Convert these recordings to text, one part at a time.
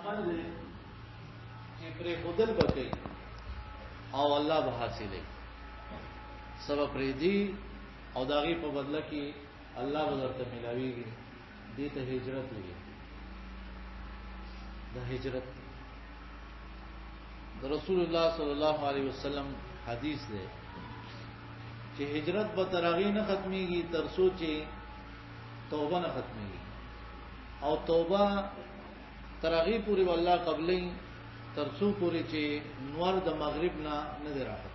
عمل دی چې پرې خودل بکې او الله به حاصلې سبب پرې دی او داغي په بدله کې الله به درته ملاويږي دې ته هجرت وي د هجرت د رسول الله صلی الله علیه وسلم حدیث دی چې هجرت به ترغی نه ختميږي تر سوچي توبه نه ختميږي او توبه ترغی پوری والله قبلې تر څو پوری چې نور د مغرب نه نه راځي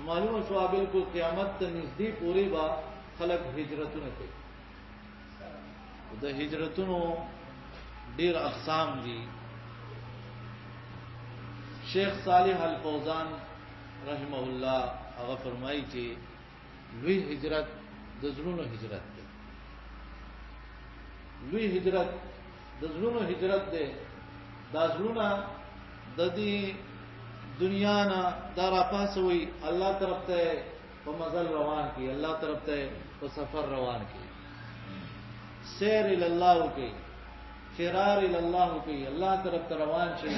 معلومه شو بالکل قیامت ته نږدې پوری با خلق هجرتونه کوي د هجرتونو ډیر اقسام دي شیخ صالح الفوزان رحمه الله هغه فرمایي چې لوی هجرت د زړونو هجرت ده لوی هجرت د زړونو هجرت ده دا زړونه د دې دنیا نه دارا پاسوي الله طرف ته په مزل روان کی الله طرف ته په سفر روان کی سیر ال الله کی فرار ال الله کی الله طرف ته روان شي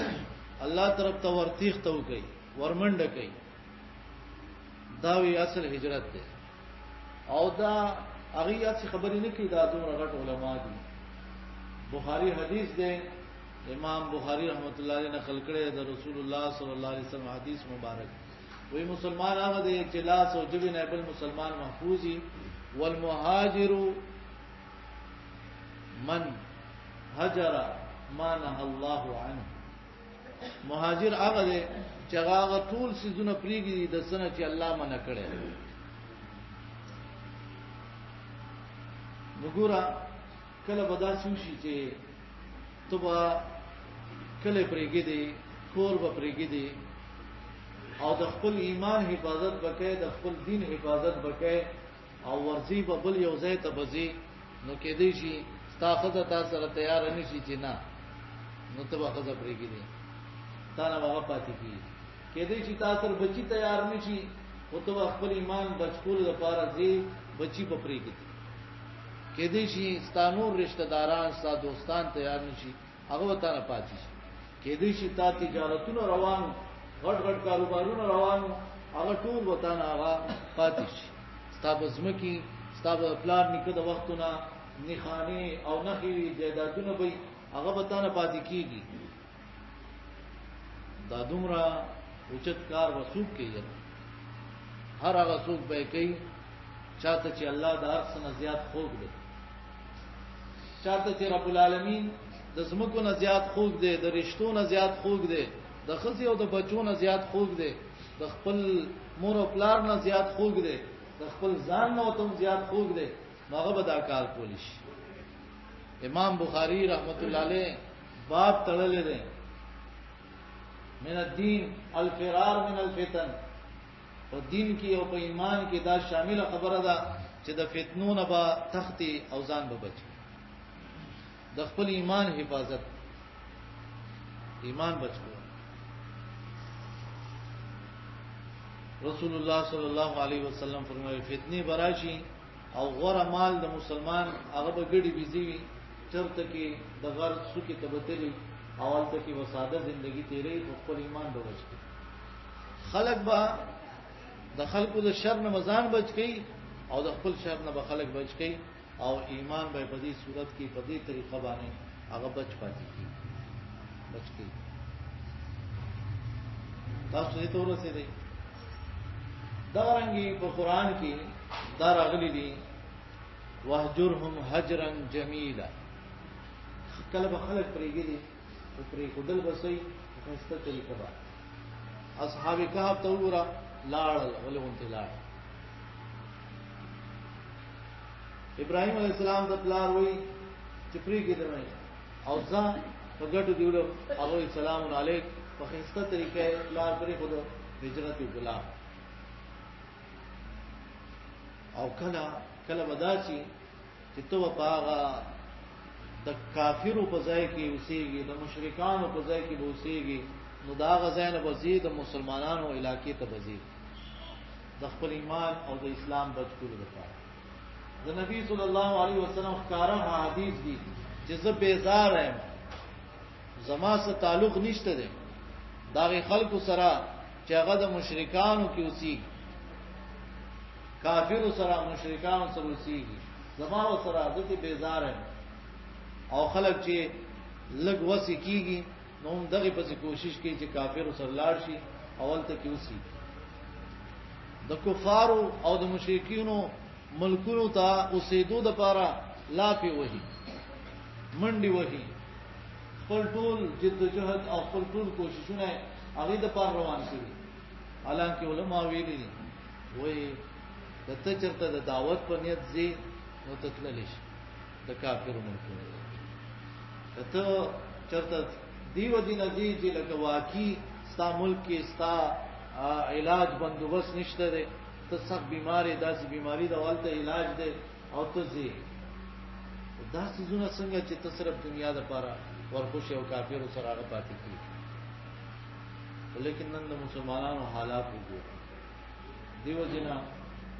الله طرف ته ورتیخ ته کوي ورمنډه کوي دا وی اصل هجرت ده او دا هغه اصل خبرې نه کوي دا دوه غټ علما دي بخاری حدیث ده امام بخاری رحمت الله علیه نقل کړی د رسول الله صلی الله علیه وسلم حدیث مبارک وی مسلمان هغه دی چې لاس او جبین بل مسلمان محفوظي والمهاجر من هجر ما نهى الله عنه مهاجر هغه دی چې هغه ټول سيزونه پریږي د سنه چې الله منع کړي وګوره کله بدا شوشي چې تبا کله پریږي دي کور به پریږي دي او د خپل ایمان حفاظت وکړي د خپل دین حفاظت وکړي او ورزي به بل یو ځای ته بزي نو کې دی شي طاقت تاسو سره تیار نه شي چې نه نو ته به خزه پریږي دي تا نه هغه پاتې کی کې دی چې تاسو سره بچي تیار نه شي او ته خپل ایمان بچکول لپاره ځي بچي په پریږي کې دی شي ستانور رشتہ داران ستا دوستان تیار نشي هغه وته نه پاتې شي کې دی شي تا تجارتونو روان غټ غټ کاروبارونو روان هغه ټول وته نه هغه پاتې شي ستا بزمکی ستا پلان نکد وختونه نخانی او نخي جیدادونه به هغه وته نه پاتې کیږي دا دومره اوچت کار وسوب کوي هر هغه څوک به کوي چاته چې الله د هر څه نه زیات خوږ دی چاته چې رب العالمین د زمکو نه زیات خوږ دی د رشتو نه زیات خوږ دی د خزي او د بچو نه زیات خوږ دی د خپل مور او پلار نه زیات خوږ دی د خپل ځان نه وتم زیات خوږ دی هغه به دا کار کولی شي امام بخاری رحمت الله علیه باب تړلې ده من الدین الفرار من الفتن په دین کې او په ایمان کې دا شامل خبره ده چې د فتنو نه به تختی او ځان به بچي د خپل ایمان حفاظت ایمان بچو رسول الله صلی الله علیه وسلم فرمایي فتنه براشي او غره مال د مسلمان هغه به ګډي بيزي چرته کې د غر سکه تبتلی اول ته کې وساده ژوندۍ تیرې خپل ایمان به بچي خلق به د خلقو د شر نه مزان بچ کی او د خپل شر نه به خلق بچ کی او ایمان به په دې صورت کې په دې طریقه باندې هغه بچ پاتې کی بچ کی تاسو دې تور څه دی دا رنګي په قران کې دا راغلي دي وهجرهم هجرا جميلا کله به خلق پرېږي دي او پرې خدل بسې په څه طریقه باندې اصحاب کهف ته وګوره لاړ ولونته لاړ ابراهيم عليه السلام د پلار وای چې پری کې درنه او ځان په ګټو دیولو هغه سلام علیک په خسته طریقې پلار پرې خود هجرت وکړه او کله بداسي چې تو په هغه د کافرو په ځای کې اوسېږي د مشرکانو په ځای کې اوسېږي نو دا غزاین بزید مسلمانانو علاقې ته بزید د خپل ایمان او د اسلام بچکول لپاره د نبی صلی الله علیه وسلم ښکارا حدیث دي چې زه بیزار یم زما سره تعلق نشته دی داغه خلکو سره چې هغه د مشرکانو کې اوسېږي کافرو سره مشرکانو سره اوسېږي زما سره عادت بیزار او خلک چې لګ وسی کیږي نو دغه په کوشش کوي چې کافرو سره لاړ شي اول ته کې اوسېږي د کفارو او د مشرکینو ملکونو ته اوسېدو د پاره لافي وਹੀ منډي وਹੀ خپل ټول جدوجہد او خپل ټول کوششونه هغه د پاره روان شي حالانکه علما ویلي دي وایي دته چرته د دعوت په نیت زی نو تتللیش د کافرو ملکونو ته چرته دیو دین ازي چې لکه واقعي ستا ملک کې ستا علاج بندوبست نشته ده ته سخت بیماری داسې بیماری د والته علاج ده او ته زی داسې زونه څنګه چې ته صرف دنیا د پاره ورخوش او کافرو سره هغه پاتې کیږي لیکن نن د مسلمانانو حالات وګورئ دیو جنا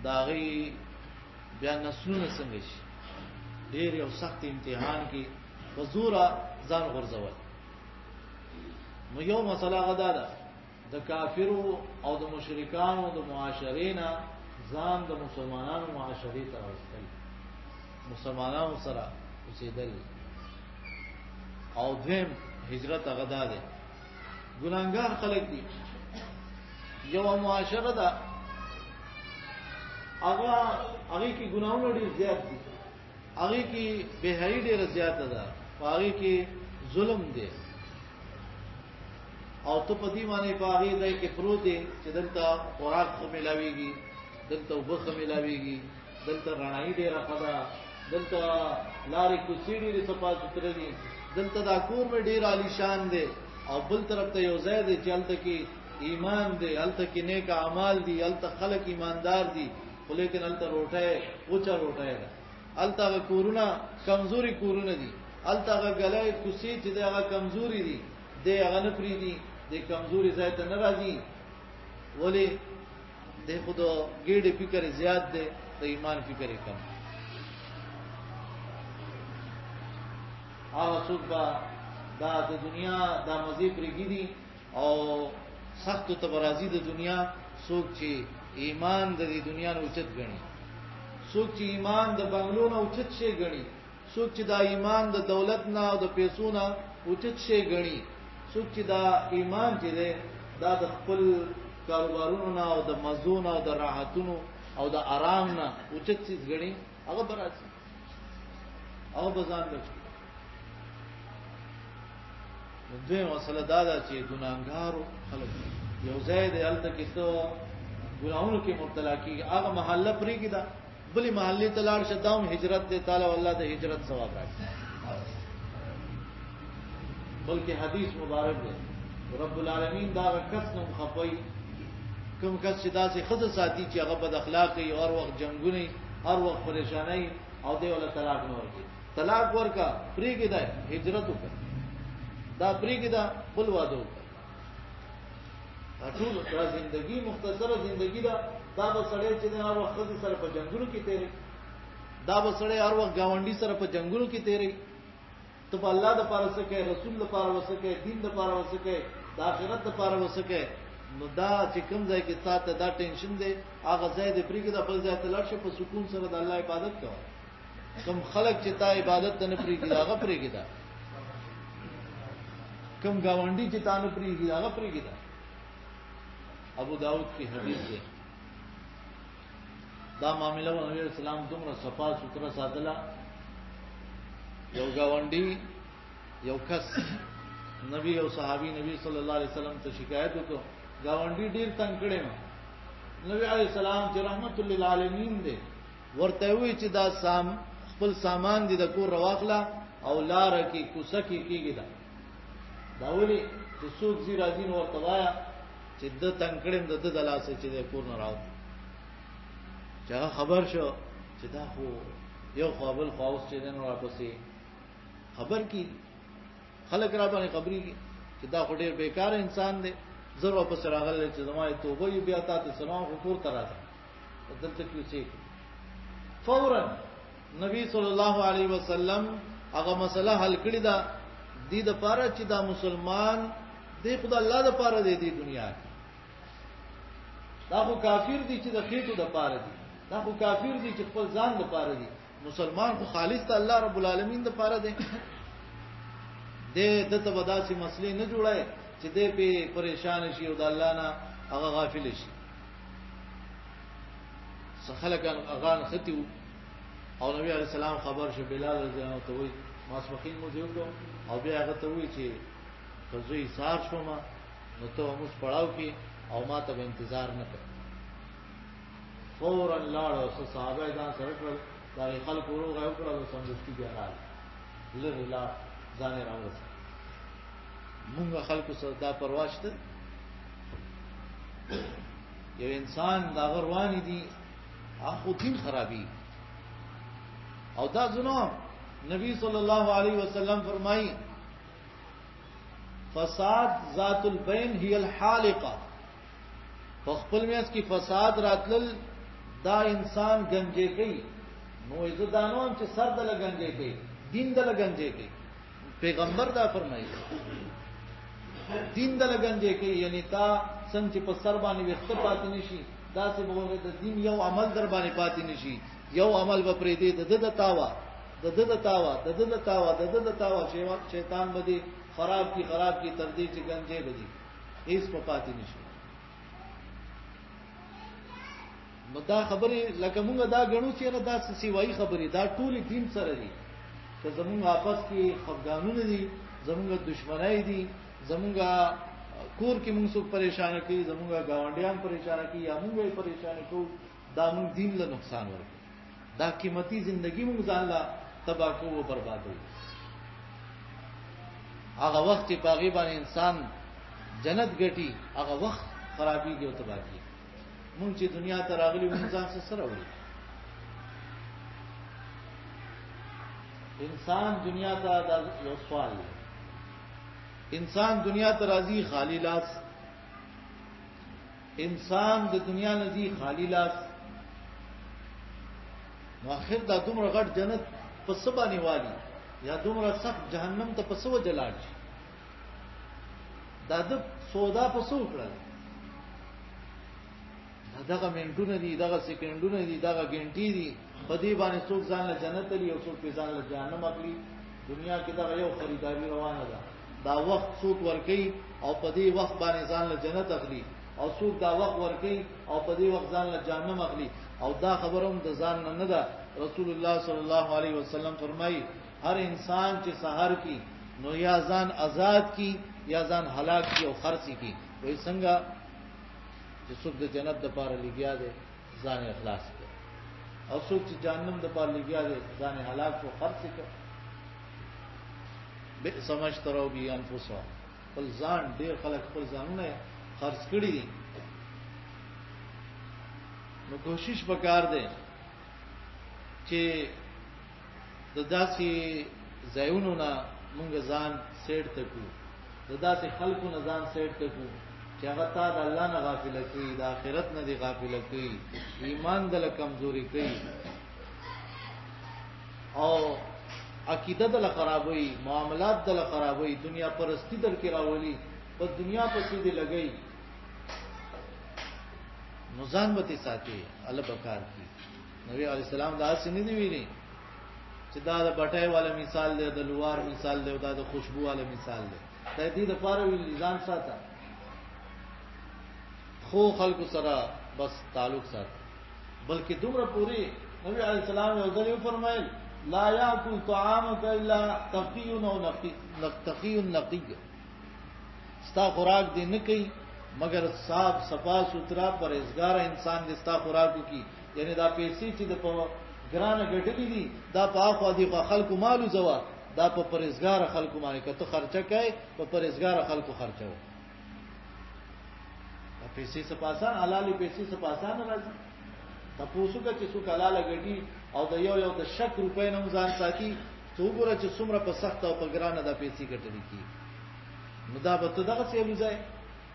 داغي بیا نسلونه څنګه شي ډېر یو سخت امتحان کې حضورا ځان غرزول نو یو مسله غدا ده د کافرو او د مشرکانو د معاشرینا ځان د مسلمانانو معاشري ته راوستل مسلمانانو سره اوسېدل او دیم هجرت غدا ده ګناګار خلک دي یو معاشره ده هغه کې ګناونه ډېر زیات دي هغه کې بهایي ډېر زیات ده هغه کې ظلم دی او ته په دې باندې باغې دای کې پروت دي چې دلته خوراک خو ملاويږي دلته وبخ ملاويږي دلته رڼایي ډېر خدا دلته لارې کوڅې ډېرې صفا سترې دي دلته دا کور مې ډېر عالی شان دی او بل طرف ته یو ځای دی چې هلته کې ایمان دی هلته کې نیک اعمال دي هلته خلک ایماندار دي خو لیکن هلته روټه اوچا روټه ده هلته کورونه کمزوري کورونه دي هلته غلای کوڅې چې هغه کمزوري دي د هغه نه پری دي د کمزوري ځای ته ناراضي ولی د خود ګډه فکر زیات دی د ایمان فکر کم هغه څوک دا د دنیا د مزي پرګی دي او سخت تبرازي د دنیا څوک چې ایمان د دنیا نه اوچت غني څوک چې ایمان د بنگلو نه اوچت شي غني څوک چې دا ایمان د دولت نه او د پیسو نه اوچت شي غني څوک چې دا ایمان چې دا د خپل کاروبارونو نه او د مزون او د راحتونو او د آرام نه اوچت شي غني هغه براسي هغه بزان لږ دوی مسله دا ده چې ګناګارو خلک یو ځای دی هلته کې ته ګناهونو کې مبتلا کیږي هغه محله پرېږي دا بلې محلې ته لاړ شه داوم هجرت دی تعالی والله د هجرت ثواب راکړي بلکې حدیث مبارک دی رب العالمین دا کس نو خپوي کوم کس چې داسې خود ساتي چې هغه بد اخلاق وي او هر وخت جنگونه هر وخت پریشانای او دی ولا طلاق نه ورکړي طلاق ورکا پرېږي دا هجرت وکړي دا پریګه دا بل واده وکړه ټول دا ژوندۍ مختصره ژوندۍ دا به سړی چې هر وخت سره په جنگونو کې تیرې دا به سړی هر وخت گاونډي سره په جنگونو کې تیرې ته په الله د پاره وسکه رسول د پاره وسکه دین د پاره وسکه د آخرت د پاره وسکه نو دا چې کوم ځای کې تاسو دا ټینشن دی هغه ځای د پریګه د بل ځای ته لاړ شي په سکون سره د الله عبادت کوه کوم خلک چې تا عبادت نه پریګه هغه پریګه دا کم گاونډي چې تانه پریږي هغه پریږي دا ابو داود کی حدیث ده دا معاملہ نبی اسلام دومره صفا سوتره ساتلا یو گاونډي یو کس نبی او صحابي نبی صلی الله علیه وسلم ته شکایت وکړه گاونډي ډیر تنگ کړي نو نبی علیہ السلام چې رحمت للعالمین دی ورته وی چې دا خپل سامان دي د کور رواخلا او لار کې کوڅه کې کېږي دا داولی چې څوک زی راځي نو ورته وایا چې د تنکړم د دلاسه چې د کور نه راو چې خبر شو چې دا خو یو قابل خاص چې نن واپسې خبر کی خلک را باندې خبري کی چې دا خو ډیر بیکار انسان دی زر واپس راغله چې زمای توبه یې بیا تاسو سلام حضور تراته دلته کیو چې فورا نبی صلی الله علیه وسلم هغه مسله حل کړی دا دې د پاره چې دا مسلمان دې خدای الله د پاره دې دنیا کې دا خو کافر دي چې د خېټو د پاره دي دا خو کافر دي چې خپل ځان د پاره دي مسلمان خو خالص ته الله رب العالمین د پاره دی د تبداسي مسلې نه جوړای چې دې په پریشان شي او د الله نه هغه غافل شي خلکان اغان ختیو او نبی علیہ السلام خبر شو بلال رضی الله عنه وی ماسپخین مو دیو او بیا هغه ته وی چې فزوی سار شوم نو ته موږ پړاو کې او ما ته انتظار نه کړ فورا لاړ او صحابه ځان سره کړل دا خلک وروغه او کړل سمجھتی بیا راځي لږ لا ځان راوځي مونږ خلکو سره دا پرواشه یو انسان دا غروانی دي اخو دین خرابي او دا زنو نبی صلی الله علیه وسلم فرمایي فساد ذات البین هي الحالقه خپل میاس کی فساد راتل دا انسان گنجے کوي نو یزه دانوم چې سر دل گنجے کوي دین دل گنجے کوي پیغمبر دا فرمایي دین دل گنجے کوي یعنی تا څنګه په سر باندې وخت پاتې نشي دا څه وګوره د دین یو عمل در باندې پاتې نشي یو عمل به پرې دی د تاوا شیطان بدی خراب کی تر دې چې گنجے بدی هیڅ په پاتې نشي نو دا خبره لکه مونږ دا غنو چې دا سیوای خبره دا ټول دین سره دي که زمونږ आपस کې خفګانونه دي زمونږ دشمنای دي زمونږ کور کې موږ څوک پریشان کوي زمونږ گاونډیان پریشان کوي یا موږ یې پریشان کوو دا موږ دین له نقصان ورکړي دا قیمتي ژوندۍ موږ ځان لا تباہ کوو بربادوي هغه وخت چې باغی باندې انسان جنت ګټي هغه وخت خرابيږي او تباہ کیږي موږ چې دنیا ته راغلي موږ ځان سره وړي انسان دنیا ته د یو سوال دی انسان دنیا ته راځي خالی لاس انسان د دنیا نزي خالی لاس نو اخر دا دومره غټ جنت په سبا نیوالي یا دومره سخت جهنم ته په سو جلاړ شي دا د سودا په سو کړل دغه منټونه دي دغه سکندونه دي دغه غنټي دي په دې باندې څوک ځان له جنت لري او څوک په ځان له جهنم اخلي دنیا کې دا یو خریداري روانه ده دا وخت څوک ورکي او په دې وخت باندې ځان له جنت اخلي او څوک دا وخت ورکي او په دې وخت ځان له جهنم اخلي او دا خبروم د ځان نه ده رسول الله صلی الله علیه وسلم فرمایي هر انسان چې سحر کی نو یا ځان آزاد کی یا ځان هلاک کی او خرڅ کی وای څنګه چې څوک د جنت د پاره لګیا دی ځان اخلاص کړي او څوک چې جهنم د پاره لګیا دی ځان هلاک او خرڅ کړي به سمجھترو بي انفسو خپل ځان ډېر خلک خپل ځانونه خرڅ کړي دي نو کوشش وکړ دې چې د داسې ځایونو نه مونږ ځان سیټ تکو د داسې خلکو نه ځان سیټ تکو چې هغه تا د الله نه غافل کوي د آخرت نه دی غافل کوي ایمان دل کمزوري کوي او عقیده دل خرابوي معاملات دل خرابوي دنیا پرستی در کې راولي په دنیا په سیدې لګي نو ځان به ساتي الله بکار کی نبی علی السلام دا څه نه دی ویلي چې دا د بټای والا مثال دی د لوار مثال دی دا د خوشبو والا مثال دی د دې لپاره ویل ځان ساته خو خلق سره بس تعلق ساتي بلکې دومره پوری نبی علی السلام یو ځل فرمایل لا یاکل طعامک الا تقی او نقی ستا خوراک دی نه کوي مگر صاف صفا سترا پرهیزګار انسان دې ستا خوراکو کی یعنی دا پیسې چې د په ګرانه ګټلې دي دا په اخو دي خلکو مالو زوا دا په پرهیزګار خلکو باندې کته خرچه کوي په پرهیزګار خلکو خرچه وي پیسې سپاسان حلالي پیسې سپاسان راځي تاسو کا چې څوک حلال غټي او د یو د شک روپې نه ځان ساتي څو ګره چې څومره په سخت او په ګرانه د پیسې ګټلې کی نو دا به ته دغه څه لوځي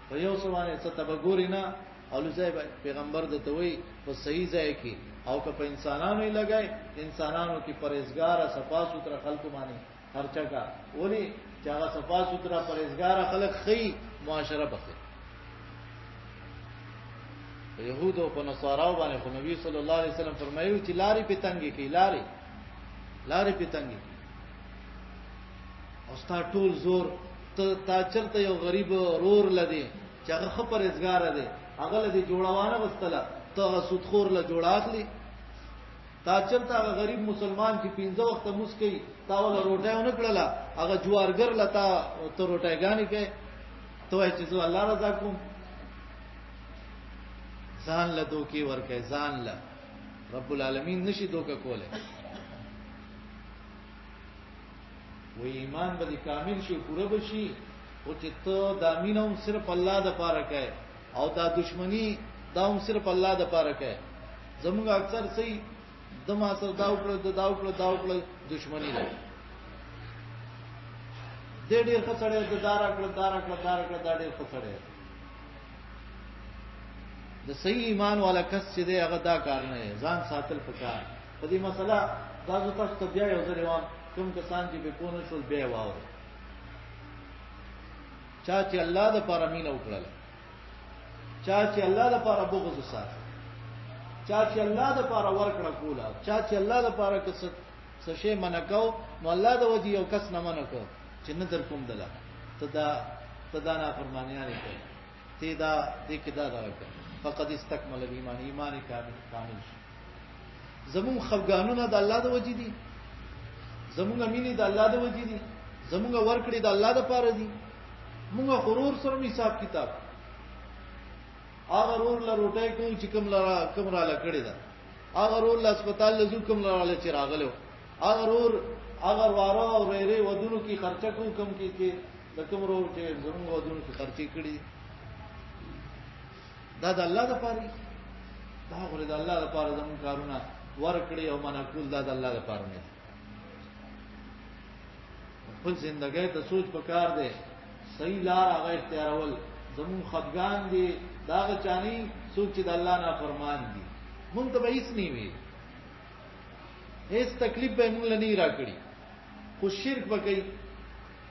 په یو سوانه څه تبګوري نه او لوځي پیغمبر دته وي په صحیح ځای کې او که په انسانانو یې لګای انسانانو کې پرهیزګار صفا ستر خلکو باندې خرچه کا ولی چې هغه صفا سوتره پرهیزګار خلک خي معاشره بخیر. يهودو په نصاراو باندې خو نبی صلی الله علیه وسلم فرمایي چې لارې په تنګي کې لارې په تنګي او ستا ټول زور تا چرته یو غریب رور لدی چې هغه خبر ازګار دی هغه لدی جوړوانه وستله ته سودخور له جوړاخلی تا چرته هغه غریب مسلمان چې 15 وخت مسکی تا ول روټیونه کړله هغه جوارګر لتا ته روټیګانی کې ته چې زه الله رضا کوم ځان له دوکي ورکه ځان له رب العالمین نشي دوکه کوله. و ایمان به کامل شي پوره بشي او چې ته د امینوم صرف الله د پاره کوي او دا دشمنی دا هم صرف الله د پاره کوي. زموږ اکثر سي د ما سره دا وکړه دشمنی ده. د ډېر خسړې د دارا کړ دا ډېر خسړې. د صحیح ایمان والا کس چې دی هغه دا کار نه ځان ساتل پکار. په دې مسله دا زو تاسو ته بیا یو ځل وام کوم کسان چې به پونه شول بیا واوري چا چې الله د پاره مين وکړل چا چې الله د پاره بغض وسات چا چې الله د پاره ورکړه کولا چا چې الله د پاره کس څه شی منکاو نو الله د وجه یو کس نه منکاو چې نه در کوم دلا تدا نه فرمانیا نه کوي تی دا دې کې دا راکړه فقد استكمل الايمان ایمان کامل زمون خفګانونه د الله د وجه دي زمونږ مینې د الله د وجې دي زمونږ ورکړې د الله د پاره دي مونږ غرور سره حساب کتاب هغه غرور لا روټي کوم چې کوم را لکړې ده هغه غرور لا هسپتال لزو کوم را چې راغلو هغه غرور هغه واره او ریری ودونو کې خرچه کوم کې د کوم ورو چې زمونږ ودونو کې خرچې کړې دا د الله د پاره دا غره د الله د پاره زمونږ کارونه ورکړې او منکول دا د الله د پاره نه خپل ژوندۍ ته سوچ پکار دی صحیح لار هغه اختیارول زمون خفغان دي دا چانی سوچ د الله نه فرمان دي مونږ ته هیڅ نه وي هیڅ تکلیف به مونږ نه راکړي خو شرک وکي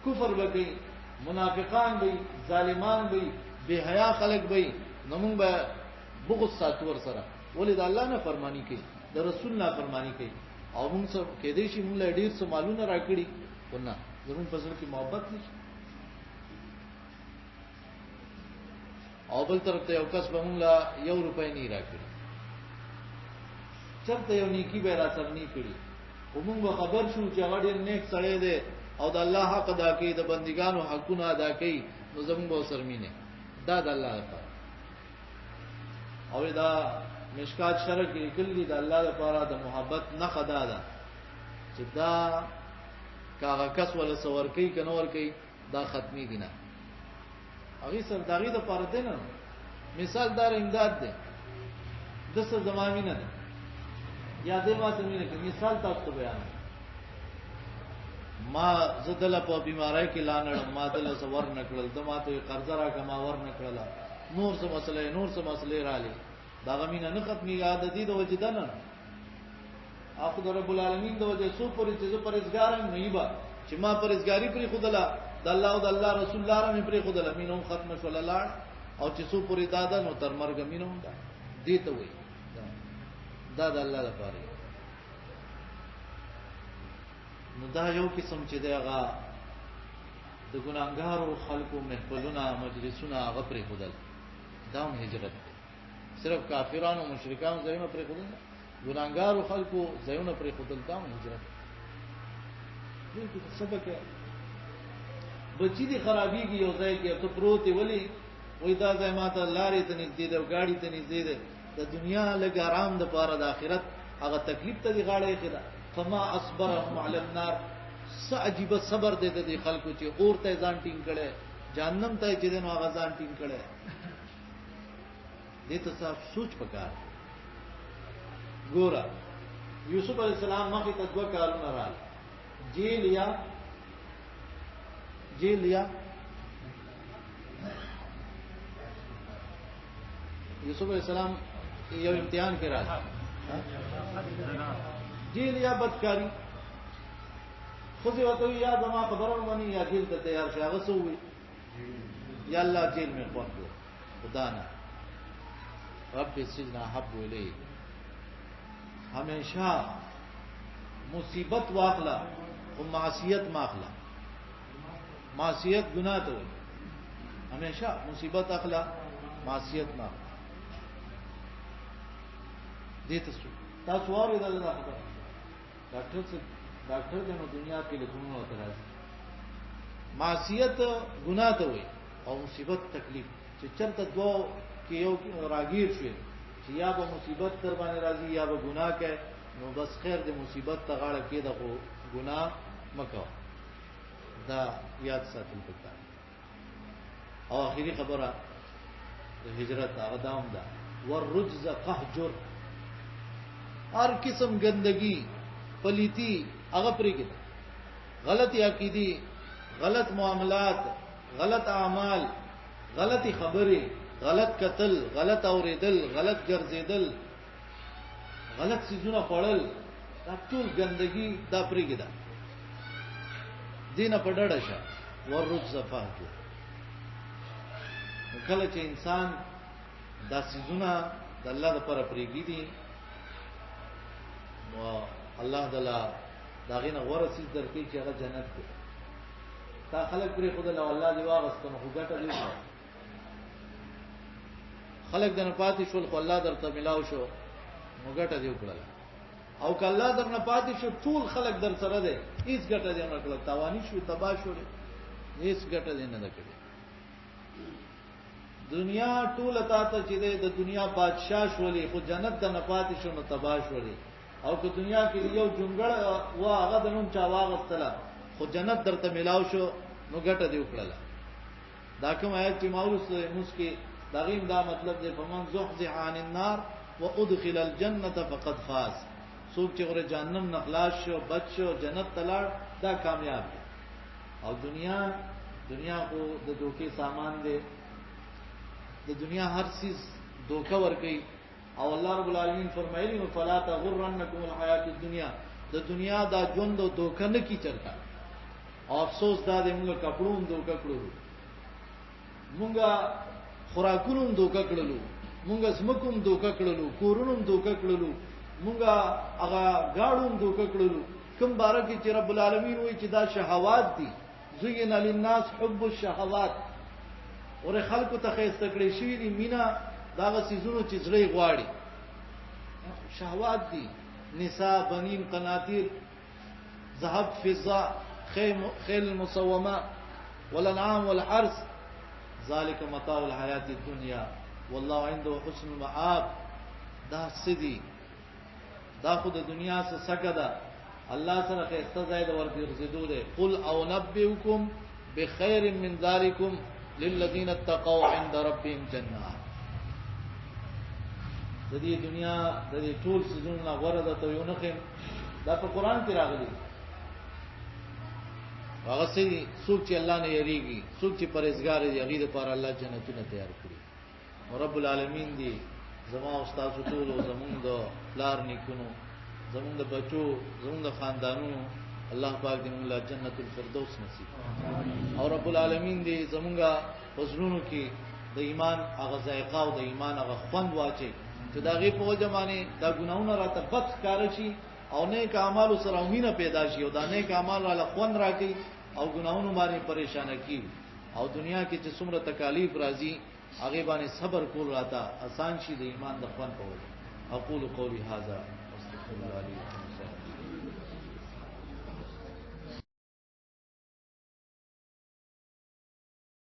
کفر وکي منافقان وي ظالمان وي بے حیا خلق وي نو مونږ به بغض ساتور سره ولې د الله نه فرمانی کوي د رسول نه فرمانی کوي او مونږ څه کې دې شي مونږ ډیر څه مالونه راکړي ونه زمون په سره کې محبت نشي او بل طرف ته یو کس به مونږ لا 1 روپۍ نه راکړي چرته یو نیکی به را سره نه کړي ومونږ خبر شو چې هغه ډېر نیک سړی دی او د الله حق ادا کوي د بندګانو حقونه ادا کوي نو زموږ به سره مینه دا د الله لپاره او دا مشکات شرک کلی د الله لپاره د محبت نه خدا ده چې دا کاغه کس ولا سور کوي کنور کوي دا ختمي دي نه هغه سر داغي د پاره دی نه مثال دار امداد دی د څه زمامي نه یا دې ما ته مینه کې مثال تاسو بیان ما زدل په بیماری کې لانړ ما دل سور نکړل د ما ته قرض را کما ور نکړل نور څه مسله را لې دا غمینه نه ختمي یاد دي د وجدان اخو رب العالمین د وجه سو پرې چې پرېزګار نه با چې ما پرېزګاری پرې خدلا د الله او د الله رسول الله رحم پرې خدلا مينو ختم شول الله او چې سو پرې دادا نو تر مرګ مينو دا دي ته وي دا د الله لپاره نو دا یو قسم چې دغه د ګناګارو خلکو محفلونه مجلسونه هغه پرې خدل دا هم هجرت صرف کافرانو مشرکانو ځایونه پرې خدل ګناګارو خلکو ځایونه پرې خدل دا هم هجرت دې سبق بچی دي خرابيږي یو ځای کې ته پروت ولی وې دا ځای ماته لارې ته نږدې ده گاډي ته نږدې ده د دنیا لږ آرام د پاره د آخرت هغه تکلیف ته دی غاړه خدا فما اصبرهم علی النار سعجب صبر دې د خلکو چې اور ته ځان ټینګ کړي جهنم ته چې دنو هغه ځان ټینګ کړي دې ته صاحب سوچ پکار ګورا یوسف علی السلام مخې ته دوه کارونه راځي جیل یا یوسف علیہ السلام یو امتحان کې راځي جیل یا بدکاری خو دې وته یا به ما خبرونه مني یا جیل ته تیار شي هغه سووي یا الله جیل مې خوښ خدا نه رب السجن احب الیه همیشه مصیبت واخلا او معصیت ماخلا معصیت گناہ ته وي همیشه مصیبت اخلا معصیت ماخلا دې تاسو واره دا خبره ډاکټر دنو دنیا کې لکونو وته راځي معصیت گناہ ته وي او مصیبت تکلیف چې چرته دوه کې یو راګیر شي چې یا به مصیبت تر باندې راځي یا به ګناه کوي نو بس خیر دې مصیبت ته غاړه کې د ګناه مکو دا یاد ساتل پکار او اخیری خبره د هجرت هغه دام ده والرجز قهجر هر قسم گندگی پلیتی هغه پرې کې غلطی عقیدی غلط معاملات غلط اعمال غلطی خبرې غلط قتل غلط اوریدل غلط ګرځیدل غلط سيزونه خړل دا ټول ګندګي دا پرېږي دا دینه په ډډه شه وررج فاجو کله چې انسان دا سيزونه د الله لپاره پرېږي دي نو الله تعالی دا غینه ورسې درکې چې هغه جنت دی تا خلک پرې خدای الله دی واغستنه خو ګټه دی خلق دنه پاتې شول خو الله درته ملاو شو نو ګټه دی وکړه او ک الله درنه پاتې شو ټول خلق در سره دی هیڅ ګټه دی نه کړه تاوانی شو تباہ شو هیڅ ګټه دی نه کړه دنیا ټول ته چې د دنیا بادشاہ شولې خو جنت دنه پاتې شو نو تباہ شولې او که دنیا کې یو جونګړ وا هغه دنوم چا واغستله خو جنت درته ملاو شو نو ګټه دی وکړه دا کوم آیت چې ماوس مسکی داغیم دا مطلب دی فمن زحزح عن النار وادخل الجنه فقد فاز څوک چې غره جهنم نه خلاص شو بچ شو جنت تلاړ دا کامیاب دی او دنیا کو د دوکي سامان دی د دنیا هر چیز دوکه ور کوي او الله رب العالمین فرمایلی نو فلا تغرنکم الحیات الدنیا د دنیا دا ژوند دوکه نه کی چرتا او افسوس دا د موږ کپړون دوکه کړو موږ خوراکونو دوکه کړلو موږ سمکوم دوکه کړلو کورونو دوکه کړلو موږ هغه گاړو دوکه کړلو کوم بارکه چې رب العالمین وایي چې دا شهوات دي زین للناس حب الشهوات اور خلکو ته خېسته کړی شي دي مینا داغه سيزونو چې زړې غواړي شهوات دي نساء بنین قناطیر ذهب فضه خيل المسومه والانعام والحرث ذالک متاع الحیات الدنیا والله عنده حسن المآب دا سدي دا خود دنیا سے سکدا الله سره خسته زائد ورته رسیدو ده قل او نبئکم بخير من ذالکم للذین اتقوا عند ربهم جنات د دې دنیا د دې ټول سيزونه غوړه ته یو نه خیم دا په قران کې راغلي هغه سي څوک چې الله نه یریږي څوک چې پرهیزګار دی هغه لپاره الله جنتونه تیار کړی رب العالمین دی زما استاد ټول زمونږ د پلار نیکونو زمونږ د بچو زمونږ د خاندانونو الله پاک دې موږ له جنت الفردوس نصیب او رب العالمین دې زمونږ پزړونو کې د ایمان هغه ذائقه او د ایمان هغه خوند واچي چې دا غي په ځمانه دا ګناونه راته بد کار شي او نیک اعمال سره امینه پیدا شي او دا نیک اعمال را خوند راکړي او ګناونه باندې پریشان کی او دنیا کې چې څومره تکالیف راځي هغه باندې صبر کول راته آسان شي د ایمان د خوند په وجه اقول قولی هذا استغفر الله لي ولكم